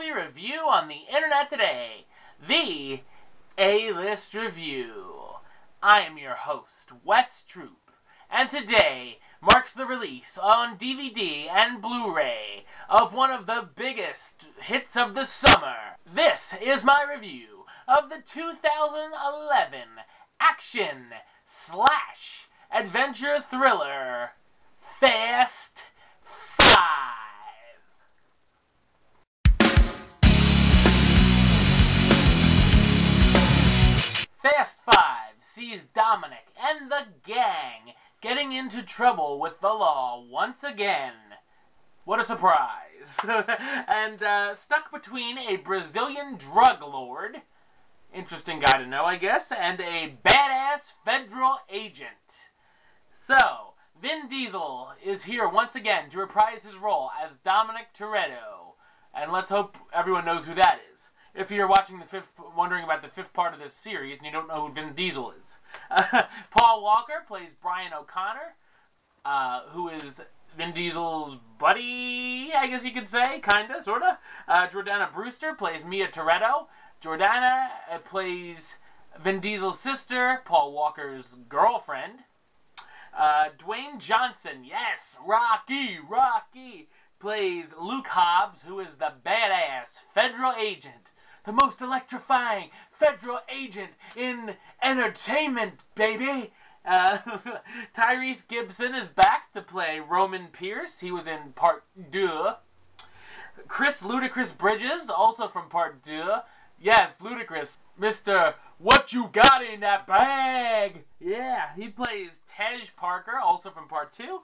movie review on the internet today, the A-List Review. I am your host, Wes Troop, and today marks the release on DVD and Blu-ray of one of the biggest hits of the summer. This is my review of the 2011 action/adventure thriller, Fast 5. Fast 5 sees Dominic and the gang getting into trouble with the law once again. What a surprise. And stuck between a Brazilian drug lord, interesting guy to know, I guess, and a badass federal agent. So, Vin Diesel is here once again to reprise his role as Dominic Toretto. And let's hope everyone knows who that is. If you're watching wondering about the fifth part of this series and you don't know who Vin Diesel is. Paul Walker plays Brian O'Connor, who is Vin Diesel's buddy, I guess you could say, kinda, sorta. Jordana Brewster plays Mia Toretto. Jordana plays Vin Diesel's sister, Paul Walker's girlfriend. Dwayne Johnson, yes, Rocky, plays Luke Hobbs, who is the badass federal agent. The most electrifying federal agent in entertainment, baby. Tyrese Gibson is back to play Roman Pierce. He was in Part 2. Chris Ludacris Bridges, also from Part 2. Yes, Ludacris. Mr. What You Got in That Bag? Yeah, he plays Tej Parker, also from Part 2.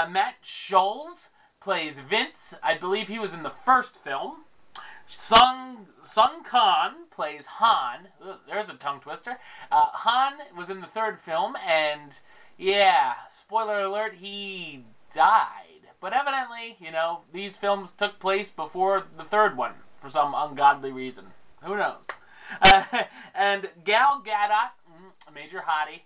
Matt Scholes plays Vince. I believe he was in the first film. Sung Khan plays Han. Ugh, there's a tongue twister. Han was in the third film, and yeah, spoiler alert, he died. But evidently, you know, these films took place before the third one for some ungodly reason. Who knows? And Gal Gadot, major hottie,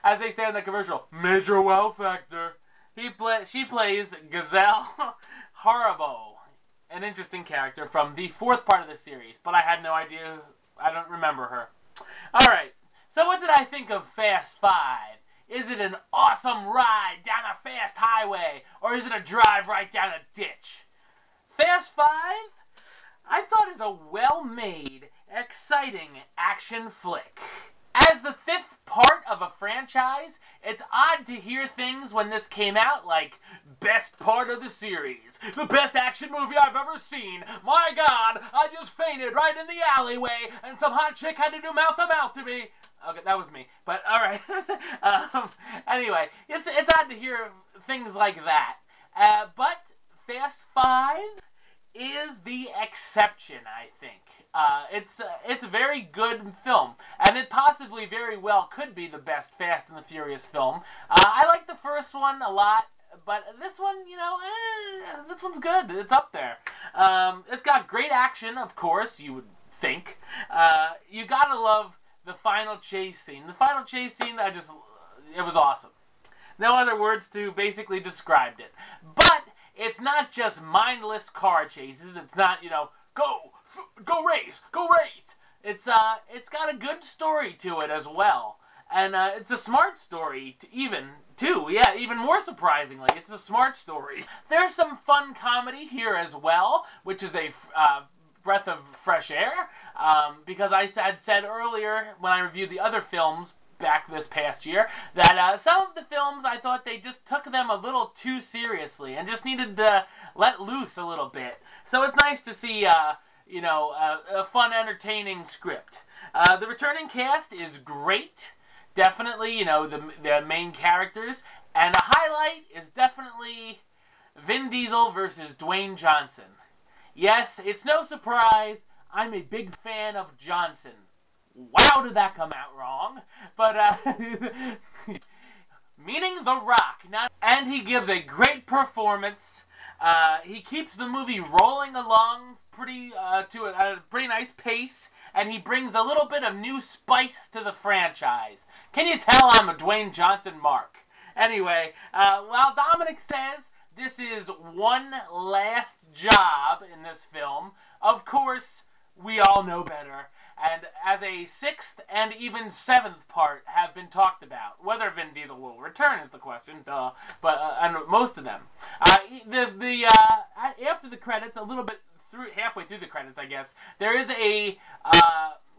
as they say in the commercial, major wow factor. She plays Gazelle Haribo. An interesting character from the fourth part of the series, but I had no idea. I don't remember her. Alright, so what did I think of Fast 5? Is it an awesome ride down a fast highway, or is it a drive right down a ditch? Fast 5, I thought, is a well-made, exciting action flick. As the fifth part of a franchise, it's odd to hear things when this came out like, best part of the series, the best action movie I've ever seen, my god, I just fainted right in the alleyway, and some hot chick had to do mouth-to-mouth to me. Okay, that was me, but alright. Anyway, it's odd to hear things like that. But Fast 5 is the exception, I think. It's a very good film, and it possibly very well could be the best Fast and the Furious film. I like the first one a lot, but this one, you know, this one's good. It's up there. It's got great action, of course, you would think. You gotta love the final chase scene. The final chase scene, it was awesome. No other words to basically describe it. But it's not just mindless car chases. It's not, you know, go race! It's got a good story to it as well. And it's a smart story, too. Yeah, even more surprisingly, it's a smart story. There's some fun comedy here as well, which is a breath of fresh air. Because I had said earlier, when I reviewed the other films back this past year, that some of the films, I thought they just took them a little too seriously and just needed to let loose a little bit. So it's nice to see, you know, a fun, entertaining script. The returning cast is great. Definitely, you know, the main characters. And a highlight is definitely Vin Diesel versus Dwayne Johnson. Yes, it's no surprise, I'm a big fan of Johnson. Wow, did that come out wrong. But, meaning The Rock. And he gives a great performance. He keeps the movie rolling along to a pretty nice pace, and he brings a little bit of new spice to the franchise. Can you tell I'm a Dwayne Johnson mark? Anyway, while Dominic says this is one last job in this film, Of course, we all know better. And as a 6th and even 7th part have been talked about. Whether Vin Diesel will return is the question, duh. But and most of them. After the credits, a little bit halfway through the credits, I guess, there is a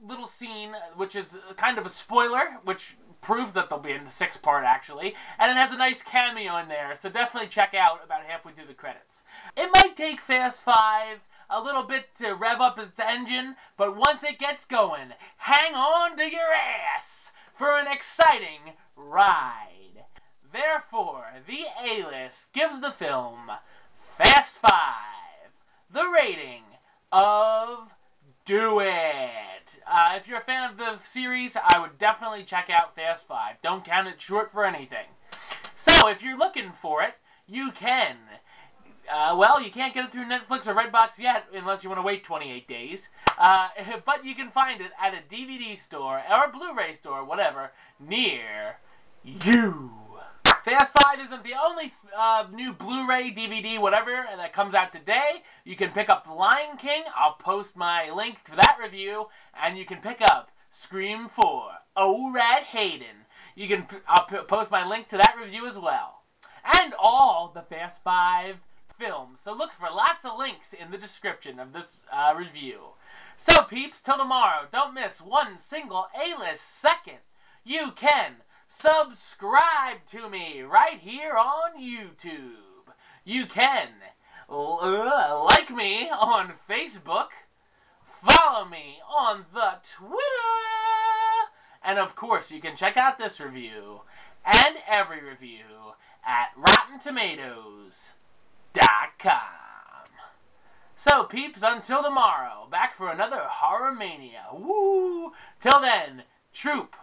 little scene which is kind of a spoiler, which proves that they'll be in the 6th part actually, and it has a nice cameo in there. So definitely check out about halfway through the credits. It might take Fast 5 a little bit to rev up its engine, but once it gets going, hang on to your ass for an exciting ride. Therefore, the A-List gives the film Fast 5 the rating of Do It. If you're a fan of the series, I would definitely check out Fast 5. Don't count it short for anything. So, if you're looking for it, you can. Well, you can't get it through Netflix or Redbox yet, unless you want to wait 28 days. But you can find it at a DVD store, or a Blu-ray store, whatever, near you. Fast 5 isn't the only new Blu-ray, DVD, whatever, that comes out today. You can pick up The Lion King. I'll post my link to that review. And you can pick up Scream 4, Oh Rat Hayden. I'll post my link to that review as well. And all the Fast 5 films. So look for lots of links in the description of this review. So peeps, till tomorrow, don't miss one single A-List second. You can subscribe to me right here on YouTube. You can like me on Facebook. Follow me on the Twitter. And of course, you can check out this review and every review at RottenTomatoes.com. So, peeps, until tomorrow, back for another Horror Mania. Woo! Till then, troop